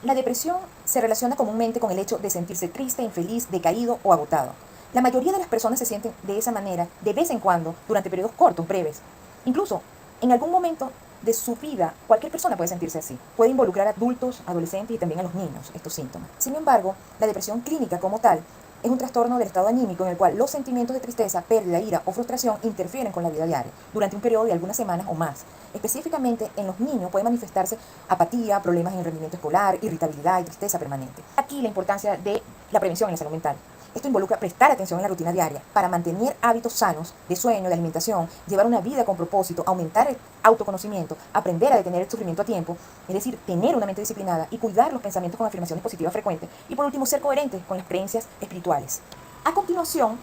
La depresión se relaciona comúnmente con el hecho de sentirse triste, infeliz, decaído o agotado. La mayoría de las personas se sienten de esa manera de vez en cuando, durante periodos cortos, breves. Incluso, en algún momento de su vida, cualquier persona puede sentirse así. Puede involucrar a adultos, adolescentes y también a los niños estos síntomas. Sin embargo, la depresión clínica como tal es un trastorno del estado anímico en el cual los sentimientos de tristeza, pérdida, ira o frustración interfieren con la vida diaria durante un periodo de algunas semanas o más. Específicamente en los niños puede manifestarse apatía, problemas en el rendimiento escolar, irritabilidad y tristeza permanente. Aquí la importancia de la prevención en la salud mental. Esto involucra prestar atención en la rutina diaria para mantener hábitos sanos de sueño, de alimentación, llevar una vida con propósito, aumentar el autoconocimiento, aprender a detener el sufrimiento a tiempo, es decir, tener una mente disciplinada y cuidar los pensamientos con afirmaciones positivas frecuentes. Y por último, ser coherente con las creencias espirituales. A continuación,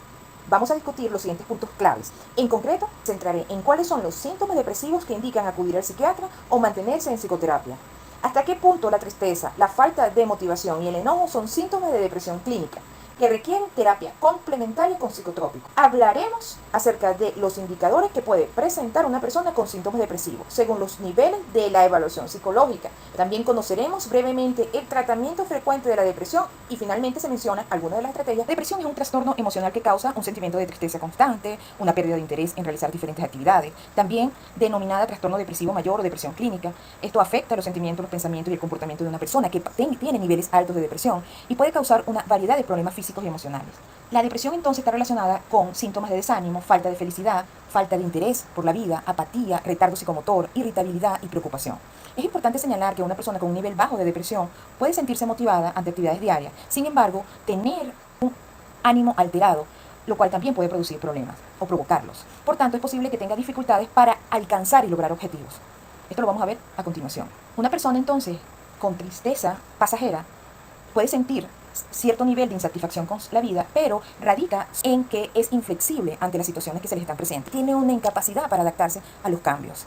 vamos a discutir los siguientes puntos claves. En concreto, centraré en cuáles son los síntomas depresivos que indican acudir al psiquiatra o mantenerse en psicoterapia. ¿Hasta qué punto la tristeza, la falta de motivación y el enojo son síntomas de depresión clínica que requieren terapia complementaria con psicotrópicos? Hablaremos acerca de los indicadores que puede presentar una persona con síntomas depresivos, según los niveles de la evaluación psicológica. También conoceremos brevemente el tratamiento frecuente de la depresión y finalmente se menciona algunas de las estrategias. La depresión es un trastorno emocional que causa un sentimiento de tristeza constante, una pérdida de interés en realizar diferentes actividades, también denominada trastorno depresivo mayor o depresión clínica. Esto afecta los sentimientos, los pensamientos y el comportamiento de una persona que tiene niveles altos de depresión y puede causar una variedad de problemas físicos y emocionales. La depresión entonces está relacionada con síntomas de desánimo, falta de felicidad, falta de interés por la vida, apatía, retardo psicomotor, irritabilidad y preocupación. Es importante señalar que una persona con un nivel bajo de depresión puede sentirse motivada ante actividades diarias, sin embargo, tener un ánimo alterado, lo cual también puede producir problemas o provocarlos. Por tanto, es posible que tenga dificultades para alcanzar y lograr objetivos. Esto lo vamos a ver a continuación. Una persona entonces con tristeza pasajera puede sentir cierto nivel de insatisfacción con la vida, pero radica en que es inflexible ante las situaciones que se les están presentes. Tiene una incapacidad para adaptarse a los cambios.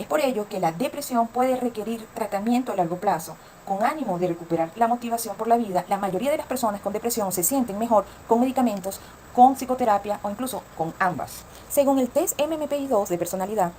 Es por ello que la depresión puede requerir tratamiento a largo plazo. Con ánimo de recuperar la motivación por la vida, la mayoría de las personas con depresión se sienten mejor con medicamentos, con psicoterapia o incluso con ambas. Según el test MMPI-2 de personalidad,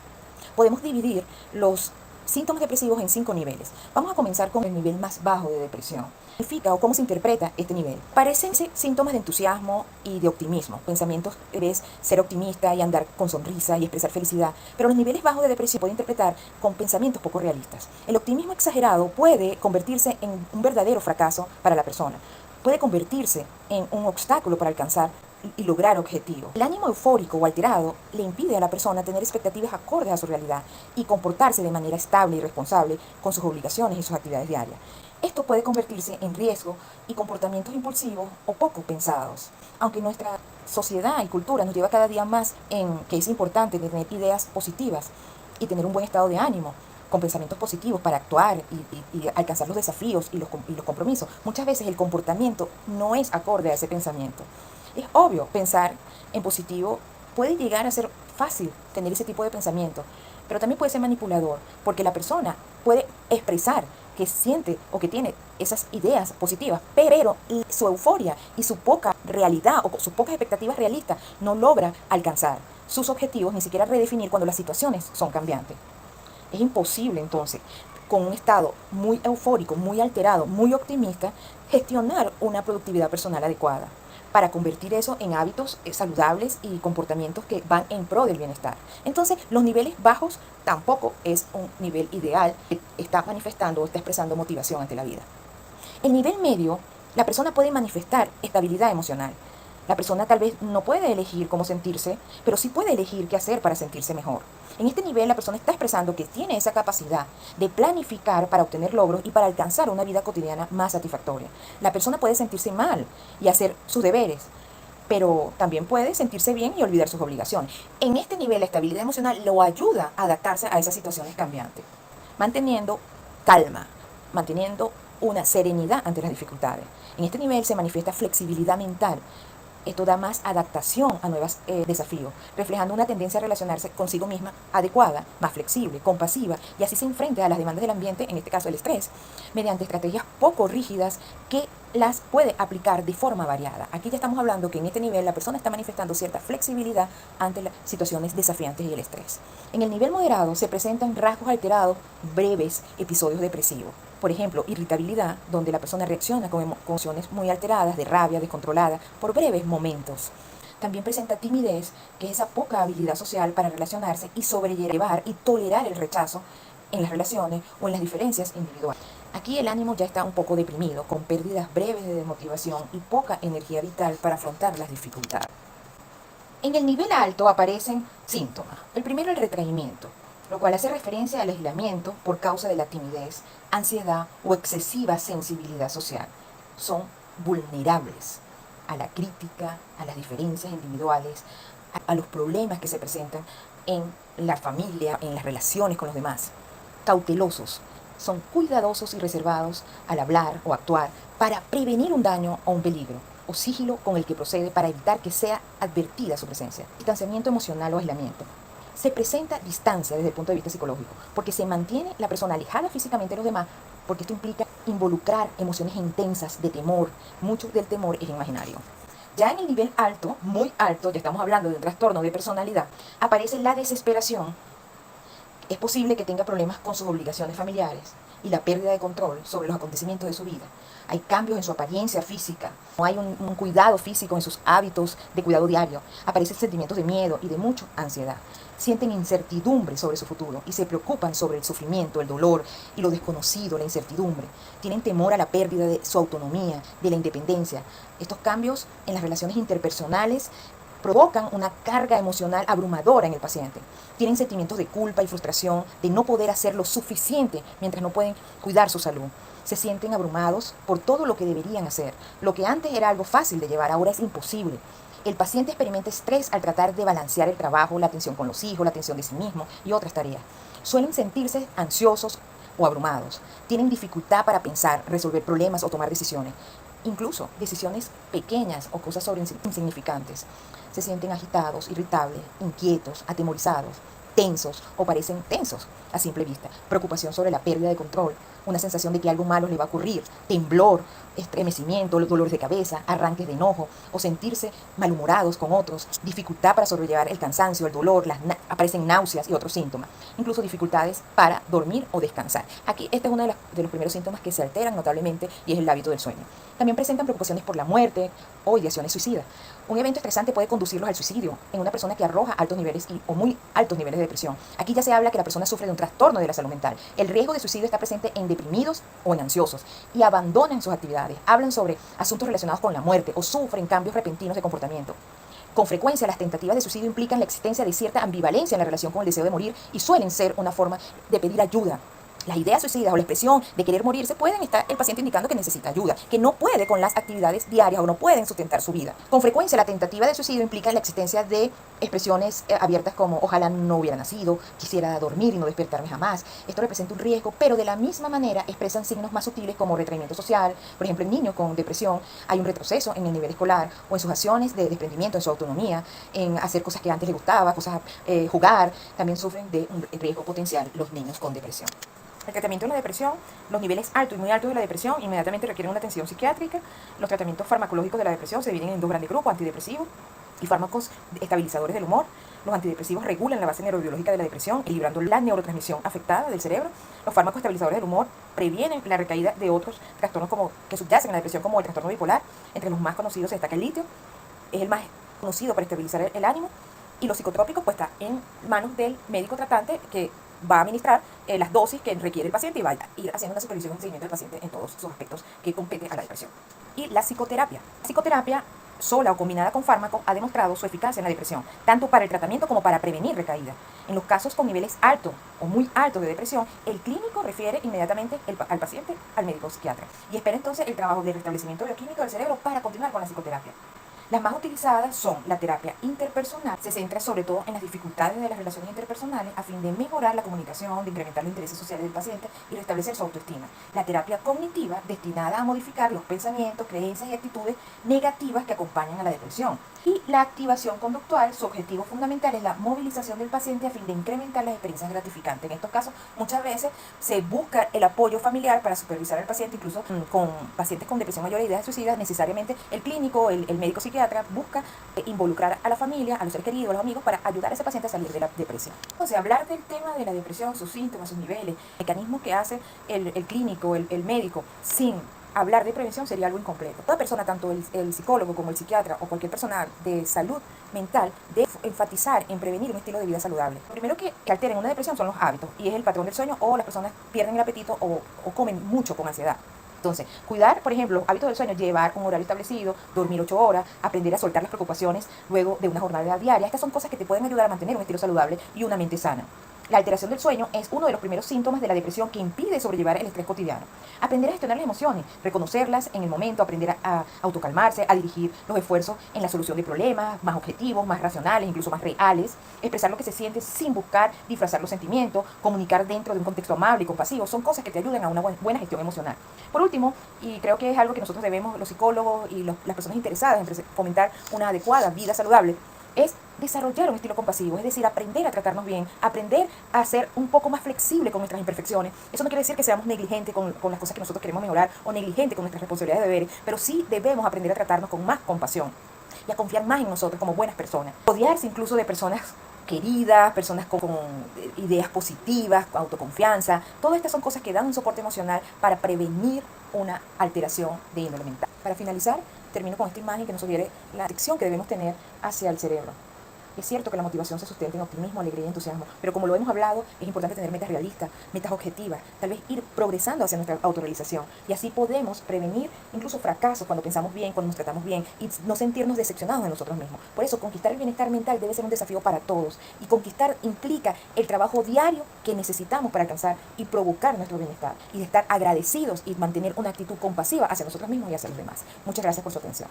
podemos dividir los síntomas depresivos en 5 niveles. Vamos a comenzar con el nivel más bajo de depresión. ¿Qué significa o cómo se interpreta este nivel? Parecen síntomas de entusiasmo y de optimismo. Pensamientos es ser optimista y andar con sonrisa y expresar felicidad. Pero los niveles bajos de depresión pueden interpretar con pensamientos poco realistas. El optimismo exagerado puede convertirse en un verdadero fracaso para la persona. Puede convertirse en un obstáculo para alcanzar y lograr objetivos. El ánimo eufórico o alterado le impide a la persona tener expectativas acordes a su realidad y comportarse de manera estable y responsable con sus obligaciones y sus actividades diarias. Esto puede convertirse en riesgo y comportamientos impulsivos o poco pensados. Aunque nuestra sociedad y cultura nos lleva cada día más en que es importante tener ideas positivas y tener un buen estado de ánimo, con pensamientos positivos para actuar y alcanzar los desafíos y los compromisos. Muchas veces el comportamiento no es acorde a ese pensamiento. Es obvio, pensar en positivo puede llegar a ser fácil tener ese tipo de pensamiento, pero también puede ser manipulador, porque la persona puede expresar que siente o que tiene esas ideas positivas, pero su euforia y su poca realidad o sus pocas expectativas realistas no logra alcanzar sus objetivos, ni siquiera redefinir cuando las situaciones son cambiantes. Es imposible entonces, con un estado muy eufórico, muy alterado, muy optimista, gestionar una productividad personal adecuada para convertir eso en hábitos saludables y comportamientos que van en pro del bienestar. Entonces, los niveles bajos tampoco es un nivel ideal que está manifestando o está expresando motivación ante la vida. El nivel medio, la persona puede manifestar estabilidad emocional. La persona tal vez no puede elegir cómo sentirse, pero sí puede elegir qué hacer para sentirse mejor. En este nivel, la persona está expresando que tiene esa capacidad de planificar para obtener logros y para alcanzar una vida cotidiana más satisfactoria. La persona puede sentirse mal y hacer sus deberes, pero también puede sentirse bien y olvidar sus obligaciones. En este nivel, la estabilidad emocional lo ayuda a adaptarse a esas situaciones cambiantes, manteniendo calma, manteniendo una serenidad ante las dificultades. En este nivel se manifiesta flexibilidad mental. Esto da más adaptación a nuevos desafíos, reflejando una tendencia a relacionarse consigo misma adecuada, más flexible, compasiva, y así se enfrenta a las demandas del ambiente, en este caso el estrés, mediante estrategias poco rígidas que las puede aplicar de forma variada. Aquí ya estamos hablando que en este nivel la persona está manifestando cierta flexibilidad ante las situaciones desafiantes y el estrés. En el nivel moderado se presentan rasgos alterados, breves episodios depresivos. Por ejemplo, irritabilidad, donde la persona reacciona con emociones muy alteradas, de rabia, descontrolada, por breves momentos. También presenta timidez, que es esa poca habilidad social para relacionarse y sobrellevar y tolerar el rechazo en las relaciones o en las diferencias individuales. Aquí el ánimo ya está un poco deprimido, con pérdidas breves de desmotivación y poca energía vital para afrontar las dificultades. En el nivel alto aparecen síntomas. El primero, el retraimiento, lo cual hace referencia al aislamiento por causa de la timidez, ansiedad o excesiva sensibilidad social. Son vulnerables a la crítica, a las diferencias individuales, a los problemas que se presentan en la familia, en las relaciones con los demás. Cautelosos, son cuidadosos y reservados al hablar o actuar para prevenir un daño o un peligro, o sigilo con el que procede para evitar que sea advertida su presencia. Distanciamiento emocional o aislamiento. Se presenta distancia desde el punto de vista psicológico, porque se mantiene la persona alejada físicamente de los demás, porque esto implica involucrar emociones intensas de temor. Mucho del temor es imaginario. Ya en el nivel alto, muy alto, ya estamos hablando de un trastorno de personalidad, aparece la desesperación. Es posible que tenga problemas con sus obligaciones familiares y la pérdida de control sobre los acontecimientos de su vida. Hay cambios en su apariencia física, no hay un cuidado físico en sus hábitos de cuidado diario. Aparecen sentimientos de miedo y de mucha ansiedad. Sienten incertidumbre sobre su futuro y se preocupan sobre el sufrimiento, el dolor y lo desconocido, la incertidumbre. Tienen temor a la pérdida de su autonomía, de la independencia. Estos cambios en las relaciones interpersonales provocan una carga emocional abrumadora en el paciente. Tienen sentimientos de culpa y frustración de no poder hacer lo suficiente mientras no pueden cuidar su salud. Se sienten abrumados por todo lo que deberían hacer. Lo que antes era algo fácil de llevar, ahora es imposible. El paciente experimenta estrés al tratar de balancear el trabajo, la atención con los hijos, la atención de sí mismo y otras tareas. Suelen sentirse ansiosos o abrumados. Tienen dificultad para pensar, resolver problemas o tomar decisiones. Incluso decisiones pequeñas o cosas insignificantes. Se sienten agitados, irritables, inquietos, atemorizados, tensos o parecen tensos a simple vista. Preocupación sobre la pérdida de control, una sensación de que algo malo le va a ocurrir, temblor, estremecimiento, dolores de cabeza, arranques de enojo o sentirse malhumorados con otros, dificultad para sobrellevar el cansancio, el dolor, aparecen náuseas y otros síntomas, incluso dificultades para dormir o descansar. Aquí este es uno de los primeros síntomas que se alteran notablemente y es el hábito del sueño. También presentan preocupaciones por la muerte o ideaciones suicidas. Un evento estresante puede conducirlos al suicidio en una persona que arroja altos niveles o muy altos niveles de depresión. Aquí ya se habla que la persona sufre de un trastorno de la salud mental. El riesgo de suicidio está presente en deprimidos o en ansiosos y abandonan sus actividades, hablan sobre asuntos relacionados con la muerte o sufren cambios repentinos de comportamiento. Con frecuencia, las tentativas de suicidio implican la existencia de cierta ambivalencia en la relación con el deseo de morir y suelen ser una forma de pedir ayuda. Las ideas suicidas o la expresión de querer morirse pueden estar el paciente indicando que necesita ayuda, que no puede con las actividades diarias o no pueden sustentar su vida. Con frecuencia, la tentativa de suicidio implica la existencia de expresiones abiertas como ojalá no hubiera nacido, quisiera dormir y no despertarme jamás. Esto representa un riesgo, pero de la misma manera expresan signos más sutiles como retraimiento social. Por ejemplo, en niños con depresión hay un retroceso en el nivel escolar o en sus acciones de desprendimiento, en su autonomía, en hacer cosas que antes les gustaba, jugar. También sufren de un riesgo potencial los niños con depresión. El tratamiento de la depresión, los niveles altos y muy altos de la depresión inmediatamente requieren una atención psiquiátrica. Los tratamientos farmacológicos de la depresión se dividen en dos grandes grupos, antidepresivos y fármacos estabilizadores del humor. Los antidepresivos regulan la base neurobiológica de la depresión, equilibrando la neurotransmisión afectada del cerebro. Los fármacos estabilizadores del humor previenen la recaída de otros trastornos que subyacen a la depresión, como el trastorno bipolar. Entre los más conocidos se destaca el litio, es el más conocido para estabilizar el ánimo. Y los psicotrópicos pues está en manos del médico tratante que va a administrar las dosis que requiere el paciente y va a ir haciendo una supervisión y seguimiento del paciente en todos sus aspectos que competen a la depresión. Y la psicoterapia. La psicoterapia, sola o combinada con fármacos, ha demostrado su eficacia en la depresión, tanto para el tratamiento como para prevenir recaída. En los casos con niveles altos o muy altos de depresión, el clínico refiere inmediatamente al paciente al médico psiquiatra y espera entonces el trabajo de restablecimiento bioquímico del cerebro para continuar con la psicoterapia. Las más utilizadas son la terapia interpersonal, se centra sobre todo en las dificultades de las relaciones interpersonales a fin de mejorar la comunicación, de incrementar los intereses sociales del paciente y restablecer su autoestima. La terapia cognitiva, destinada a modificar los pensamientos, creencias y actitudes negativas que acompañan a la depresión. Y la activación conductual, su objetivo fundamental es la movilización del paciente a fin de incrementar las experiencias gratificantes. En estos casos, muchas veces se busca el apoyo familiar para supervisar al paciente, incluso con pacientes con depresión mayor e ideas suicidas, necesariamente el clínico, el médico psiquiatra, psiquiatra busca involucrar a la familia, a los seres queridos, a los amigos, para ayudar a ese paciente a salir de la depresión. Entonces, hablar del tema de la depresión, sus síntomas, sus niveles, mecanismos que hace el clínico, el médico, sin hablar de prevención sería algo incompleto. Toda persona, tanto el psicólogo como el psiquiatra o cualquier personal de salud mental, debe enfatizar en prevenir un estilo de vida saludable. Lo primero que alteren una depresión son los hábitos, y es el patrón del sueño, o las personas pierden el apetito o comen mucho con ansiedad. Entonces, cuidar, por ejemplo, hábitos del sueño, llevar un horario establecido, dormir 8 horas, aprender a soltar las preocupaciones luego de una jornada diaria. Estas son cosas que te pueden ayudar a mantener un estilo saludable y una mente sana. La alteración del sueño es uno de los primeros síntomas de la depresión que impide sobrellevar el estrés cotidiano. Aprender a gestionar las emociones, reconocerlas en el momento, aprender a autocalmarse, a dirigir los esfuerzos en la solución de problemas más objetivos, más racionales, incluso más reales, expresar lo que se siente sin buscar disfrazar los sentimientos, comunicar dentro de un contexto amable y compasivo, son cosas que te ayudan a una buena gestión emocional. Por último, y creo que es algo que nosotros debemos, los psicólogos y las personas interesadas en fomentar una adecuada vida saludable, es desarrollar un estilo compasivo, es decir, aprender a tratarnos bien, aprender a ser un poco más flexible con nuestras imperfecciones. Eso no quiere decir que seamos negligentes con las cosas que nosotros queremos mejorar o negligentes con nuestras responsabilidades de deberes, pero sí debemos aprender a tratarnos con más compasión y a confiar más en nosotros como buenas personas. Rodearse incluso de personas queridas, personas con ideas positivas, con autoconfianza. Todas estas son cosas que dan un soporte emocional para prevenir una alteración de índole mental. Para finalizar, termino con esta imagen que nos sugiere la dirección que debemos tener hacia el cerebro. Es cierto que la motivación se sustenta en optimismo, alegría y entusiasmo, pero como lo hemos hablado, es importante tener metas realistas, metas objetivas, tal vez ir progresando hacia nuestra autorrealización, y así podemos prevenir incluso fracasos cuando pensamos bien, cuando nos tratamos bien, y no sentirnos decepcionados de nosotros mismos. Por eso, conquistar el bienestar mental debe ser un desafío para todos, y conquistar implica el trabajo diario que necesitamos para alcanzar y provocar nuestro bienestar, y de estar agradecidos y mantener una actitud compasiva hacia nosotros mismos y hacia los demás. Muchas gracias por su atención.